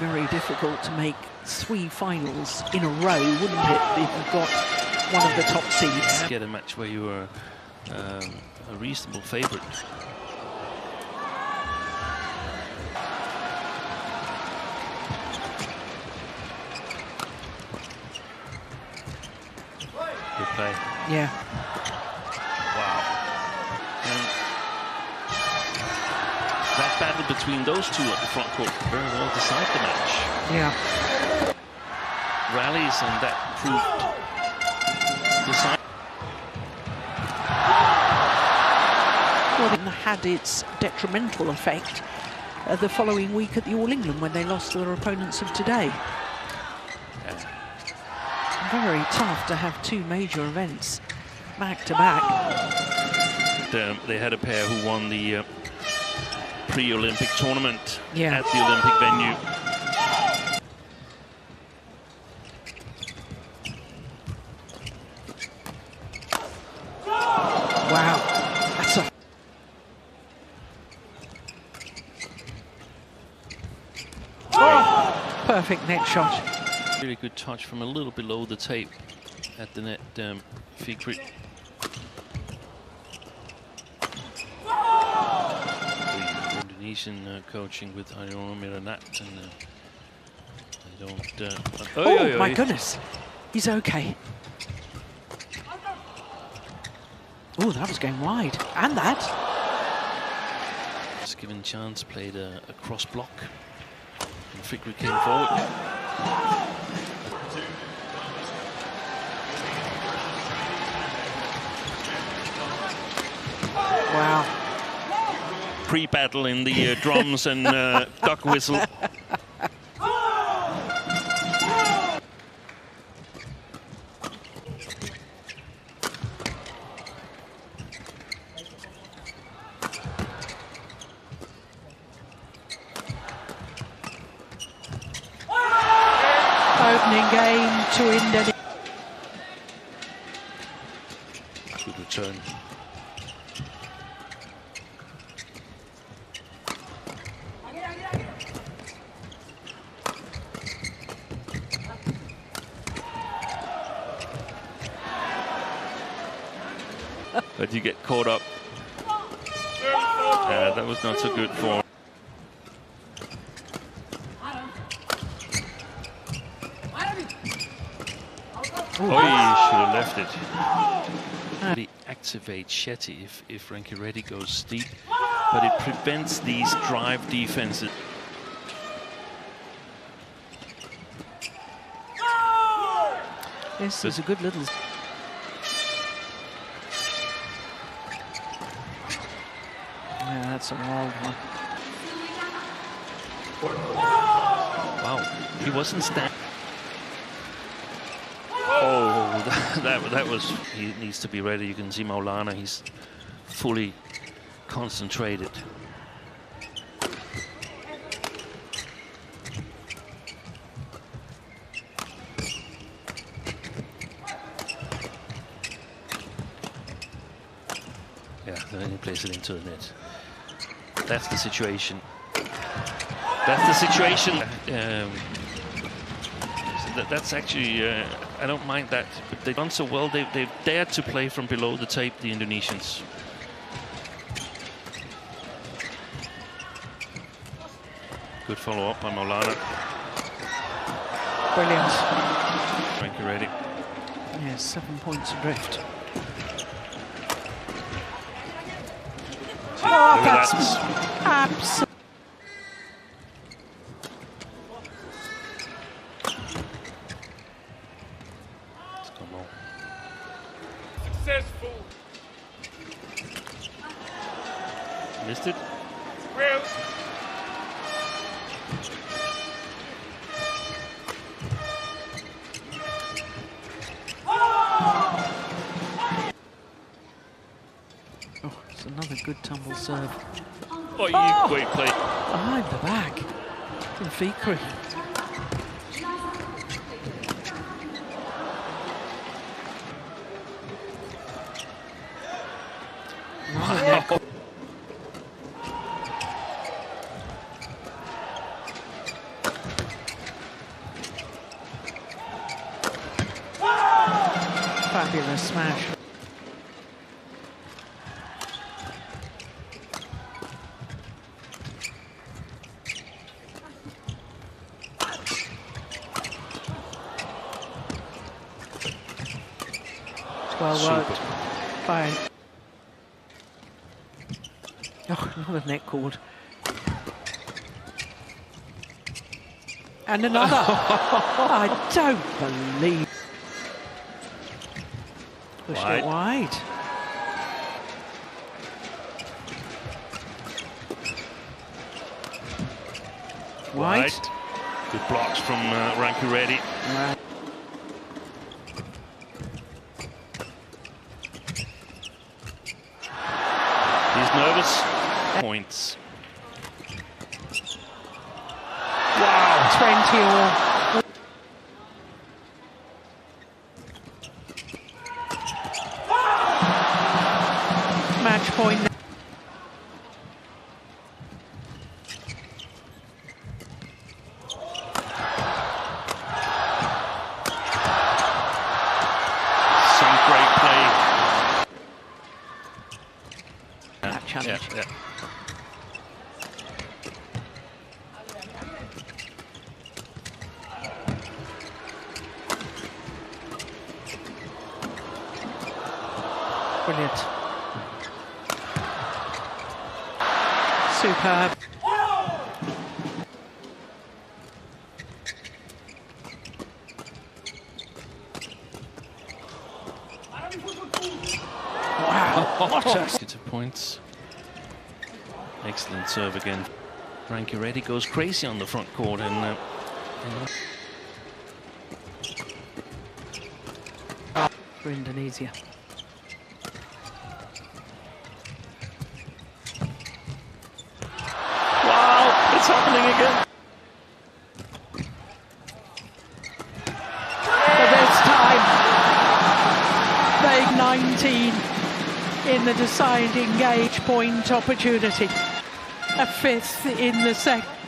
very difficult to make 3 finals in a row, wouldn't it, if you've got one of the top seeds? Get a match where you were a reasonable favourite. Good play. Yeah. Wow. And that battle between those two at the front court very well decide the match. Yeah. Rallies, and that proved decisive. Well, it had its detrimental effect the following week at the All England when they lost to their opponents of today. Very tough to have 2 major events back to back. They had a pair who won the pre-Olympic tournament at the Olympic venue. Wow, that's a... Oh, perfect net shot. Really good touch from a little below the tape at the net, Fikri. The Indonesian coaching with Indo Miranat, and they don't... oh my goodness, he's okay. Oh, that was going wide, and that. Just given chance, played a cross block, and Fikri came forward. Wow. Pre-battle in the drums and duck whistle. Opening game to Indonesia. Good return. But you get caught up. That was not so good for him. Oh, he should have left it. Really activate Shetty if Rankireddy goes steep, but it prevents these drive defenses. This is a good little... Yeah, that's a wild one. Wow, he wasn't standing. Oh, that was... He needs to be ready. You can see Maulana, he's fully concentrated. Yeah, then he plays it into the net. That's the situation. That's the situation. That's actually, I don't mind that, but they've done so well. They've dared to play from below the tape, the Indonesians. Good follow-up by Maulana. Brilliant. Rankireddy. Yes, 7 points adrift. Oh, that's absolutely... Successful. Missed it. Well. Oh, it's another good tumble serve. Oh, great play. Behind the back from Fikri. Fabulous smash. Well worked. Fine. Oh, another net cord. And another. I don't believe. Pushed it wide. Wide. Good blocks from Rankireddy. Right. He's nervous. Points. Wow, 20 all. Match point. Some great play. That challenge. Yeah. Brilliant. Superb. Wow, what a... Points. Excellent serve again. Rankireddy goes crazy on the front court and for Indonesia. wow, it's happening again. For this time, they 19 in the deciding gauge point opportunity. A fifth in the second.